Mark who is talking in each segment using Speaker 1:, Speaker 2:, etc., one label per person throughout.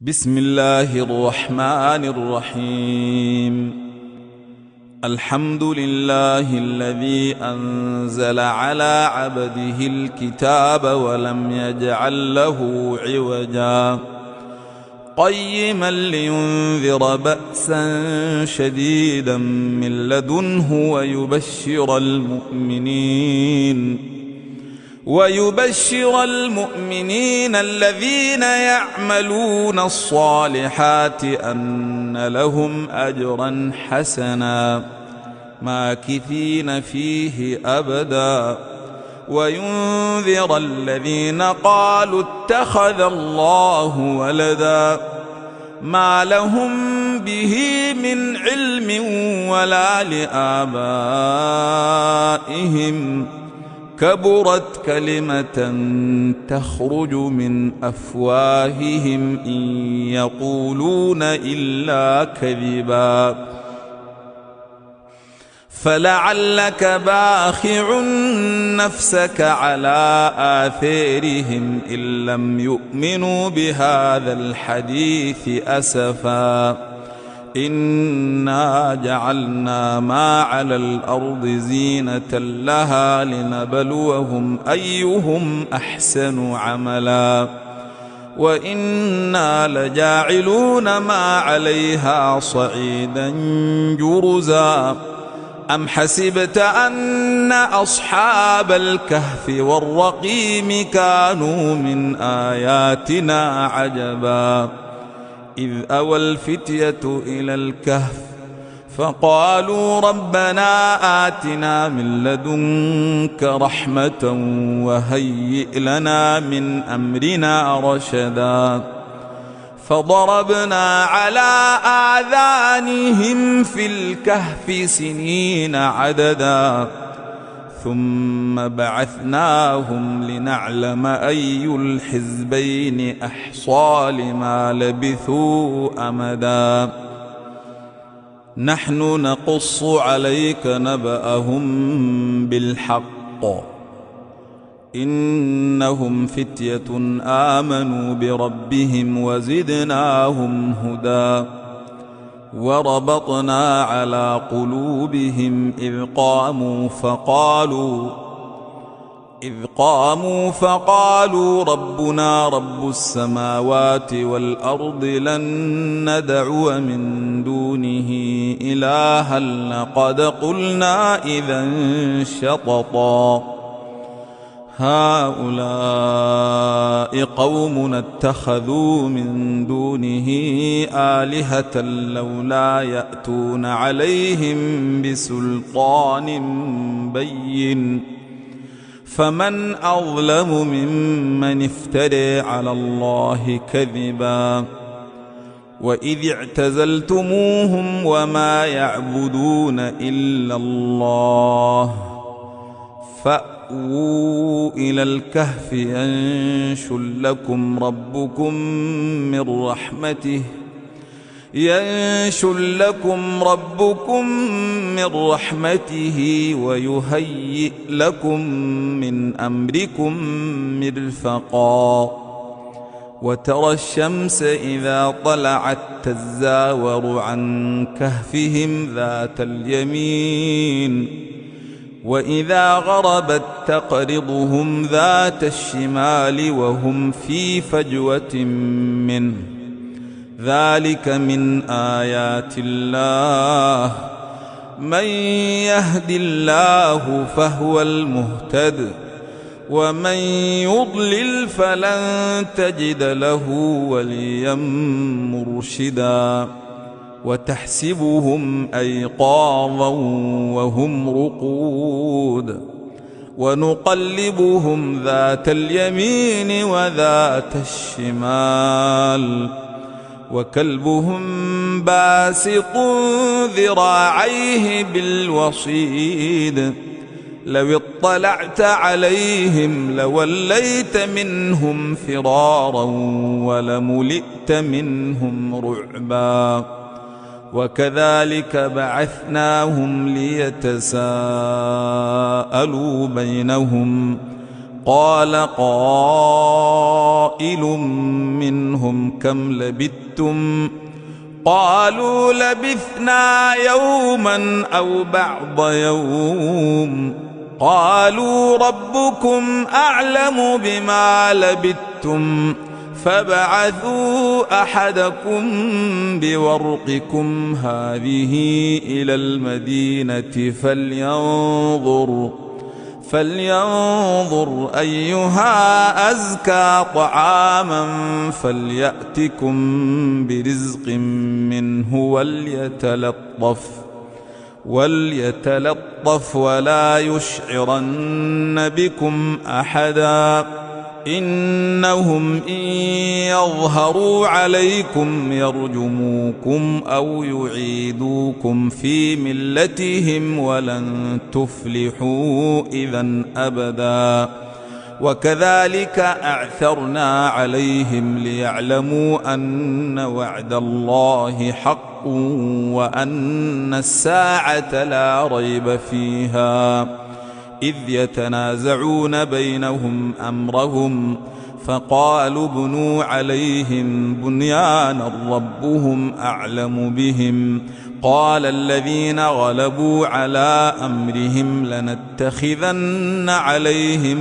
Speaker 1: بسم الله الرحمن الرحيم. الحمد لله الذي أنزل على عبده الكتاب ولم يجعل له عوجا قيما لينذر بأسا شديدا من لدنه ويبشر المؤمنين الذين يعملون الصالحات أن لهم أجرا حسنا ماكثين فيه أبدا وينذر الذين قالوا اتخذ الله ولدا ما لهم به من علم ولا لآبائهم كبرت كلمة تخرج من أفواههم إن يقولون إلا كذبا فلعلك باخع نفسك على آثارهم إن لم يؤمنوا بهذا الحديث أسفا إنا جعلنا ما على الأرض زينة لها لنبلوهم أيهم أحسن عملا وإنا لجاعلون ما عليها صعيدا جرزا أم حسبت أن أصحاب الكهف والرقيم كانوا من آياتنا عجبا إذ أوى الفتية إلى الكهف فقالوا ربنا آتنا من لدنك رحمة وهيئ لنا من أمرنا رشدا فضربنا على آذانهم في الكهف سنين عددا ثم بعثناهم لنعلم أي الحزبين أحصى لما لبثوا أمدا نحن نقص عليك نبأهم بالحق إنهم فتية آمنوا بربهم وزدناهم هدى وربطنا على قلوبهم إذ قاموا فقالوا ربنا رب السماوات والأرض لن ندعو من دونه إلها لقد قلنا إذا شططا هؤلاء قومنا اتخذوا من دونه آلهة لولا يأتون عليهم بسلطان بين فمن أظلم ممن افترى على الله كذبا وإذ اعتزلتموهم وما يعبدون إلا الله فأووا إلى الكهف ينشر لكم ربكم من رحمته ويهيئ لكم من أمركم مرفقا وترى الشمس إذا طلعت تزاور عن كهفهم ذات اليمين وإذا غربت تقرضهم ذات الشمال وهم في فجوة منه ذلك من آيات الله من يهد الله فهو المهتد ومن يضلل فلن تجد له وليا مرشدا وتحسبهم أيقاظا وهم رقود ونقلبهم ذات اليمين وذات الشمال وكلبهم باسط ذراعيه بالوصيد لو اطلعت عليهم لوليت منهم فرارا ولملئت منهم رعبا وكذلك بعثناهم ليتساءلوا بينهم قال قائل منهم كم لبثتم قالوا لبثنا يوما أو بعض يوم قالوا ربكم أعلم بما لبثتم فابعثوا أحدكم بورقكم هذه إلى المدينة فلينظر أيها أزكى طعاما فليأتكم برزق منه وليتلطف ولا يشعرن بكم أحدا إنهم إن يظهروا عليكم يرجموكم أو يعيدوكم في ملتهم ولن تفلحوا إذا أبدا وكذلك أعثرنا عليهم ليعلموا أن وعد الله حق وأن الساعة لا ريب فيها إذ يتنازعون بينهم أمرهم فقالوا ابنوا عليهم بنيانا ربهم أعلم بهم قال الذين غلبوا على أمرهم لنتخذن عليهم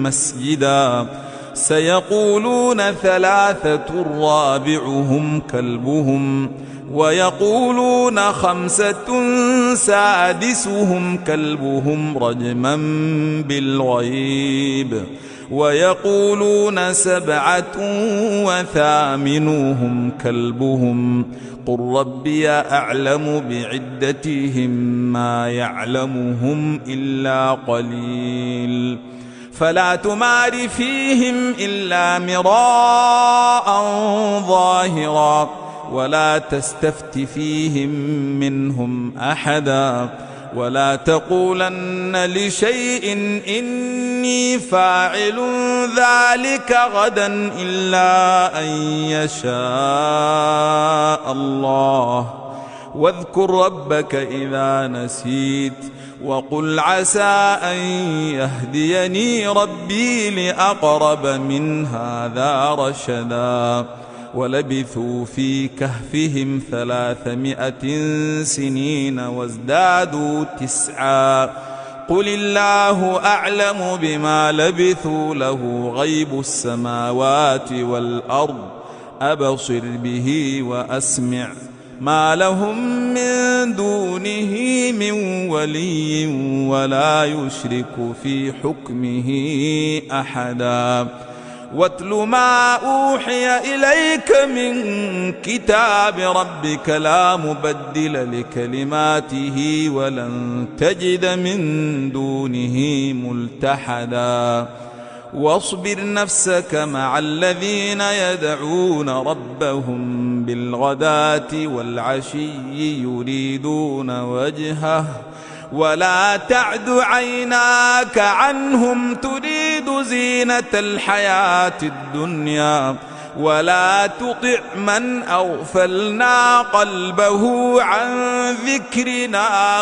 Speaker 1: مسجدا سيقولون ثلاثة رابعهم كلبهم ويقولون خمسة سادسهم كلبهم رجما بالغيب ويقولون سبعة وثامنهم كلبهم قل ربي أعلم بعدتهم ما يعلمهم إلا قليل فلا تمار فيهم إلا مراء ظاهرا ولا تستفت فيهم منهم أحدا ولا تقولن لشيء إني فاعل ذلك غدا إلا أن يشاء الله واذكر ربك إذا نسيت وقل عسى أن يهديني ربي لأقرب من هذا رشدا ولبثوا في كهفهم 300 سنين وازدادوا 9 قل الله أعلم بما لبثوا له غيب السماوات والأرض أبصر به وأسمع ما لهم من دونه من ولي ولا يشرك في حكمه أحدا واتل ما أوحي إليك من كتاب ربك لا مبدل لكلماته ولن تجد من دونه ملتحدا واصبر نفسك مع الذين يدعون ربهم بالغداة والعشي يريدون وجهه ولا تعد عيناك عنهم تريد زينة الحياة الدنيا ولا تطع من أغفلنا قلبه عن ذكرنا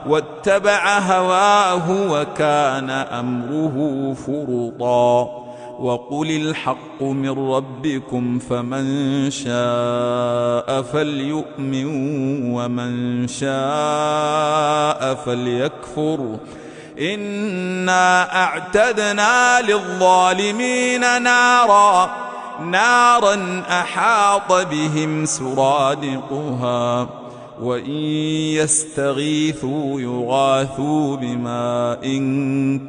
Speaker 1: واتبع هواه وكان أمره فرطا وقل الحق من ربكم فمن شاء فليؤمن ومن شاء فليكفر إنا أعتدنا للظالمين نارا أحاط بهم سرادقها وإن يستغيثوا يغاثوا بماء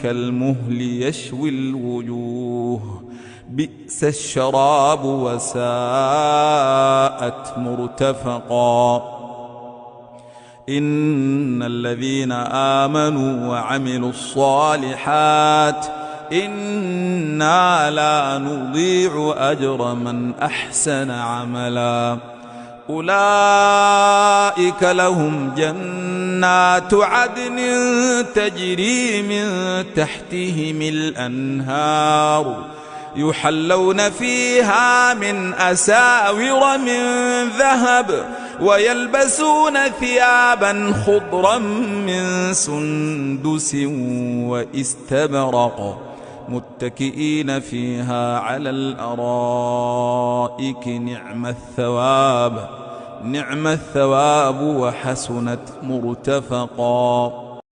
Speaker 1: كالمهل يشوي الوجوه بئس الشراب وساءت مرتفقا إن الذين آمنوا وعملوا الصالحات إنا لا نضيع أجر من أحسن عملا أولئك لهم جنات عدن تجري من تحتهم الأنهار يحلون فيها من أساور من ذهب ويلبسون ثيابا خضرا من سندس واستبرق متكئين فيها على الأرائك نعم الثواب وحسنت مرتفقا.